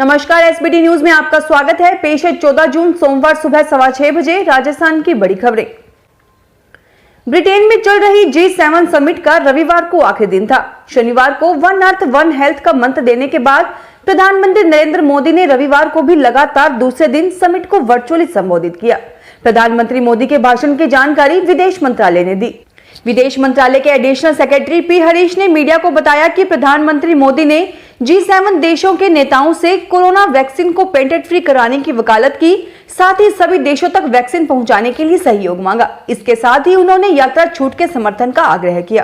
नमस्कार, SBT news में आपका स्वागत है। पेश है 14 जून सोमवार सुबह 6:15 बजे राजस्थान की बड़ी खबरें। ब्रिटेन में चल रही G7 समिट का रविवार को आखिरी दिन था। शनिवार को वन अर्थ वन हेल्थ का मंत्र देने के बाद प्रधानमंत्री नरेंद्र मोदी ने रविवार को भी लगातार दूसरे दिन समिट को वर्चुअली संबोधित किया। प्रधानमंत्री मोदी के भाषण की जानकारी विदेश मंत्रालय ने दी। विदेश मंत्रालय के एडिशनल सेक्रेटरी पी हरीश ने मीडिया को बताया कि प्रधानमंत्री मोदी ने G7 देशों के नेताओं से कोरोना वैक्सीन को पेटेंट फ्री कराने की वकालत की, साथ ही सभी देशों तक वैक्सीन पहुंचाने के लिए सहयोग मांगा। इसके साथ ही उन्होंने यात्रा छूट के समर्थन का आग्रह किया।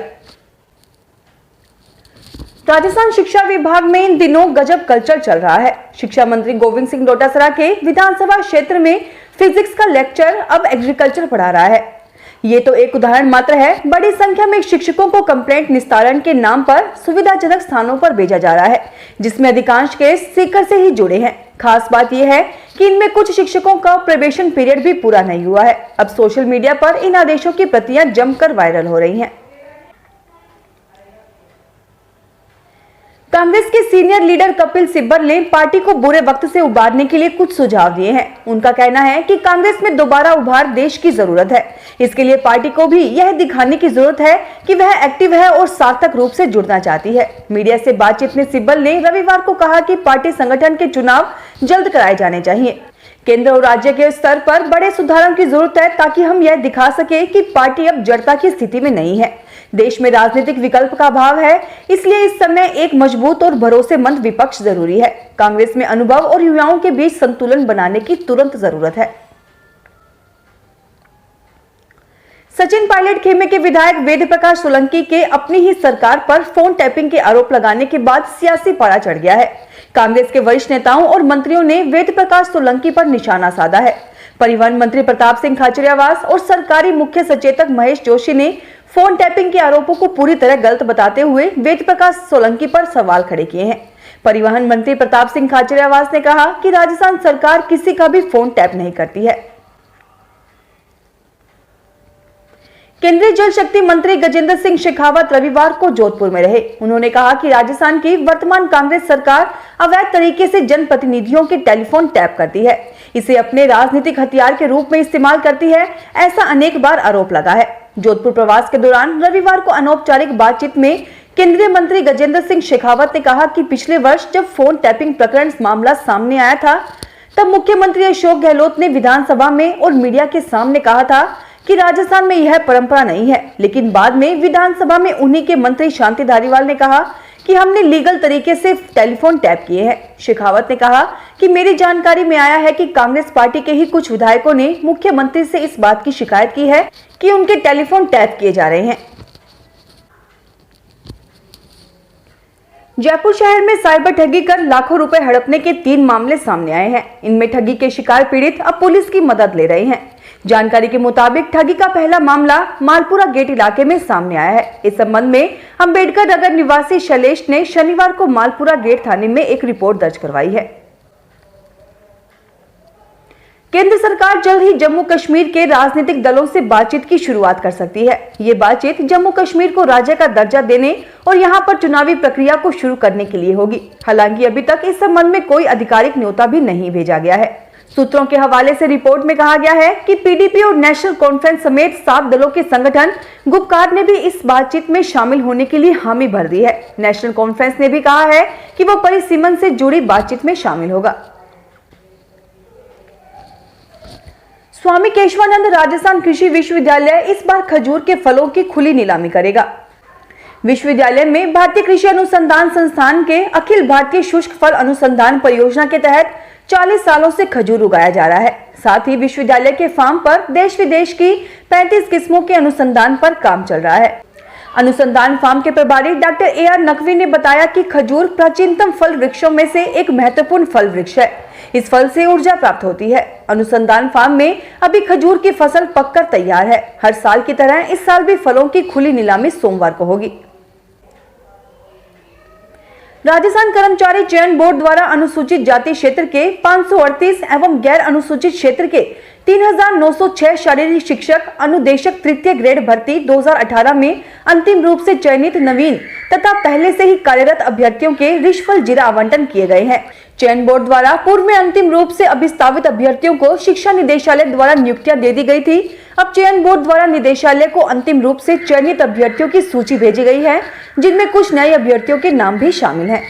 राजस्थान शिक्षा विभाग में इन दिनों गजब कल्चर चल रहा है। शिक्षा मंत्री गोविंद सिंह डोटासरा के विधानसभा क्षेत्र में फिजिक्स का लेक्चर अब एग्रीकल्चर पढ़ा रहा है। ये तो एक उदाहरण मात्र है। बड़ी संख्या में शिक्षकों को कंप्लेंट निस्तारण के नाम पर सुविधाजनक स्थानों पर भेजा जा रहा है, जिसमें अधिकांश केस सीकर से ही जुड़े हैं। खास बात यह है कि इनमें कुछ शिक्षकों का प्रोबेशन पीरियड भी पूरा नहीं हुआ है। अब सोशल मीडिया पर इन आदेशों की प्रतियां जमकर वायरल हो रही हैं। कांग्रेस के सीनियर लीडर कपिल सिब्बल ने पार्टी को बुरे वक्त से उबारने के लिए कुछ सुझाव दिए हैं। उनका कहना है कि कांग्रेस में दोबारा उभार देश की जरूरत है। इसके लिए पार्टी को भी यह दिखाने की जरूरत है कि वह एक्टिव है और सार्थक रूप से जुड़ना चाहती है। मीडिया से बातचीत में सिब्बल ने रविवार को कहा कि पार्टी संगठन के चुनाव जल्द कराए जाने चाहिए। केंद्र और राज्य के स्तर पर बड़े सुधारों की जरूरत है, ताकि हम यह दिखा सके कि पार्टी अब जड़ता की स्थिति में नहीं है। देश में राजनीतिक विकल्प का अभाव है, इसलिए इस समय एक मजबूत और भरोसेमंद विपक्ष जरूरी है। कांग्रेस में अनुभव और युवाओं के बीच संतुलन बनाने की तुरंत जरूरत है। सचिन पायलट खेमे के विधायक वेद प्रकाश सोलंकी के अपनी ही सरकार पर फोन टैपिंग के आरोप लगाने के बाद सियासी पारा चढ़ गया है। कांग्रेस के वरिष्ठ नेताओं और मंत्रियों ने वेद प्रकाश सोलंकी पर निशाना साधा है। परिवहन मंत्री प्रताप सिंह खाचरियावास और सरकारी मुख्य सचेतक महेश जोशी ने फोन टैपिंग के आरोपों को पूरी तरह गलत बताते हुए वेद प्रकाश सोलंकी पर सवाल खड़े किए हैं। परिवहन मंत्री प्रताप सिंह खाचरियावास ने कहा कि राजस्थान सरकार किसी का भी फोन टैप नहीं करती है। केंद्रीय जल शक्ति मंत्री गजेंद्र सिंह शेखावत रविवार को जोधपुर में रहे। उन्होंने कहा कि राजस्थान की वर्तमान कांग्रेस सरकार अवैध तरीके से जनप्रतिनिधियों के टेलीफोन टैप करती है, इसे अपने राजनीतिक हथियार के रूप में इस्तेमाल करती है, ऐसा अनेक बार आरोप लगा है। जोधपुर प्रवास के दौरान रविवार को अनौपचारिक बातचीत में केंद्रीय मंत्री गजेंद्र सिंह शेखावत ने कहा कि पिछले वर्ष जब फोन टैपिंग प्रकरण मामला सामने आया था, तब मुख्यमंत्री अशोक गहलोत ने विधानसभा में और मीडिया के सामने कहा था कि राजस्थान में यह परंपरा नहीं है, लेकिन बाद में विधानसभा में उन्हीं के मंत्री शांति धारीवाल ने कहा कि हमने लीगल तरीके से टेलीफोन टैप किए हैं। शेखावत ने कहा कि मेरी जानकारी में आया है कि कांग्रेस पार्टी के ही कुछ विधायकों ने मुख्यमंत्री से इस बात की शिकायत की है कि उनके टेलीफोन टैप किए जा रहे हैं। जयपुर शहर में साइबर ठगी कर लाखों रुपए हड़पने के 3 मामले सामने आए हैं। इनमें ठगी के शिकार पीड़ित अब पुलिस की मदद ले रहे हैं। जानकारी के मुताबिक ठगी का पहला मामला मालपुरा गेट इलाके में सामने आया है। इस संबंध में अंबेडकर नगर निवासी शैलेश ने शनिवार को मालपुरा गेट थाने में एक रिपोर्ट दर्ज करवाई है। केंद्र सरकार जल्द ही जम्मू कश्मीर के राजनीतिक दलों से बातचीत की शुरुआत कर सकती है। ये बातचीत जम्मू कश्मीर को राज्य का दर्जा देने और यहां पर चुनावी प्रक्रिया को शुरू करने के लिए होगी। हालांकि अभी तक इस संबंध में कोई आधिकारिक न्योता भी नहीं भेजा गया है। सूत्रों के हवाले से रिपोर्ट में कहा गया है कि पीडीपी और नेशनल कॉन्फ्रेंस समेत 7 दलों के संगठन गुपकार ने भी इस बातचीत में शामिल होने के लिए हामी भर दी है। नेशनल कॉन्फ्रेंस ने भी कहा है कि वो परिसीमन से जुड़ी बातचीत में शामिल होगा। स्वामी केशवानंद राजस्थान कृषि विश्वविद्यालय इस बार खजूर के फलों की खुली नीलामी करेगा। विश्वविद्यालय में भारतीय कृषि अनुसंधान संस्थान के अखिल भारतीय शुष्क फल अनुसंधान परियोजना के तहत 40 सालों से खजूर उगाया जा रहा है। साथ ही विश्वविद्यालय के फार्म पर देश विदेश की 35 किस्मों के अनुसंधान पर काम चल रहा है। अनुसंधान फार्म के प्रभारी डॉक्टर AR नकवी ने बताया कि खजूर प्राचीनतम फल वृक्षों में से एक महत्वपूर्ण फल वृक्ष है। इस फल से ऊर्जा प्राप्त होती है। अनुसंधान फार्म में अभी खजूर की फसल पककर तैयार है। हर साल की तरह इस साल भी फलों की खुली नीलामी सोमवार को होगी। राजस्थान कर्मचारी चयन बोर्ड द्वारा अनुसूचित जाति क्षेत्र के 538 एवं गैर अनुसूचित क्षेत्र के 3906 शारीरिक शिक्षक अनुदेशक तृतीय ग्रेड भर्ती 2018 में अंतिम रूप से चयनित नवीन तथा पहले से ही कार्यरत अभ्यर्थियों के रिशफल जिला आवंटन किए गए हैं। चयन बोर्ड द्वारा पूर्व में अंतिम रूप से अभिस्तावित अभ्यर्थियों को शिक्षा निदेशालय द्वारा नियुक्तियां दे दी गई थी। अब चयन बोर्ड द्वारा निदेशालय को अंतिम रूप से चयनित अभ्यर्थियों की सूची भेजी गई है, जिनमें कुछ नए अभ्यर्थियों के नाम भी शामिल हैं।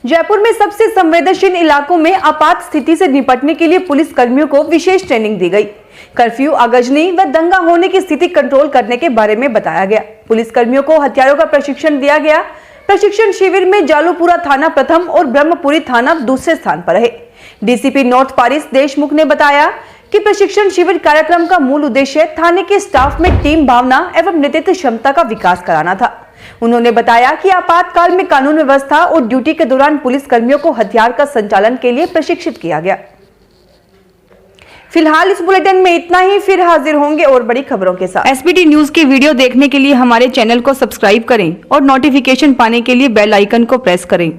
जयपुर में सबसे संवेदनशील इलाकों में आपात स्थिति से निपटने के लिए पुलिस कर्मियों को विशेष ट्रेनिंग दी गई। कर्फ्यू, आगजनी व दंगा होने की स्थिति कंट्रोल करने के बारे में बताया गया। पुलिस कर्मियों को हथियारों का प्रशिक्षण दिया गया। प्रशिक्षण शिविर में जालूपुरा थाना प्रथम और ब्रह्मपुरी थाना दूसरे स्थान पर रहे। डीसीपी नॉर्थ पारिस देशमुख ने बताया कि प्रशिक्षण शिविर कार्यक्रम का मूल उद्देश्य थाने के स्टाफ में टीम भावना एवं नेतृत्व क्षमता का विकास कराना था। उन्होंने बताया कि आपातकाल में कानून व्यवस्था और ड्यूटी के दौरान पुलिस कर्मियों को हथियार का संचालन के लिए प्रशिक्षित किया गया। फिलहाल इस बुलेटिन में इतना ही, फिर हाजिर होंगे और बड़ी खबरों के साथ। एसबीटी न्यूज की वीडियो देखने के लिए हमारे चैनल को सब्सक्राइब करें और नोटिफिकेशन पाने के लिए बेल आइकन को प्रेस करें।